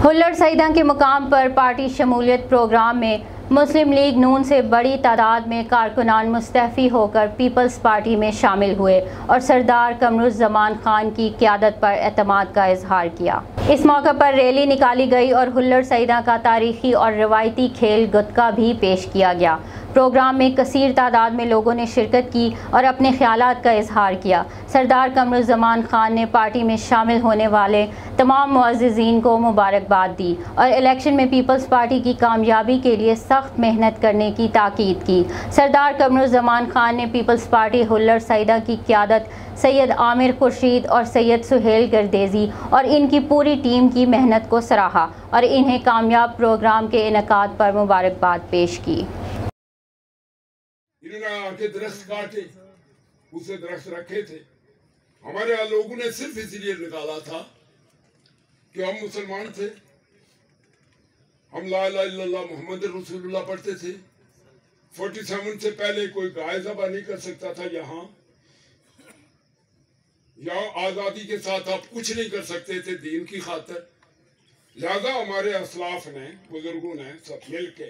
हुल्लड़ सईदा के मुकाम पर पार्टी शमूलियत प्रोग्राम में मुस्लिम लीग नून से बड़ी तादाद में कारकुनान मुस्तफ़ी होकर पीपल्स पार्टी में शामिल हुए और सरदार कमरुज़्ज़मान खान की क़यादत पर एतमाद का इजहार किया। इस मौके पर रैली निकाली गई और हुल्लड़ सईदा का तारीखी और रवायती खेल गुत्का भी पेश किया गया। प्रोग्राम में कसीर तादाद में लोगों ने शिरकत की और अपने ख्यालात का इजहार किया। सरदार कमरुज़्ज़मान खान ने पार्टी में शामिल होने वाले तमाम मुअज़्ज़िज़ीन को मुबारकबाद दी और इलेक्शन में पीपल्स पार्टी की कामयाबी के लिए सख्त मेहनत करने की ताकीद की। सरदार कमरुज़्ज़मान खान ने पीपल्स पार्टी हुल्लड़ सईदा की क़यादत सैयद आमिर खुर्शीद और सैयद सुहेल गर्देजी और इनकी पूरी टीम की मेहनत को सराहा और इन्हें कामयाब प्रोग्राम के इनेकाद पर मुबारकबाद पेश की। इन्होंने आके दरख्त काटे, उसे दरख्त रखे थे। हमारे यहाँ लोगों ने सिर्फ इसलिए निकाला था कि हम मुसलमान थे, हम ला इलाहा इल्लल्लाह मुहम्मद रसूलुल्लाह पढ़ते थे। 47 से पहले कोई गाय ज़बह नहीं कर सकता था। यहाँ आज़ादी के साथ आप कुछ नहीं कर सकते थे दीन की खातिर। लिहाजा हमारे असलाफ ने, बुजुर्गों ने सब मिल के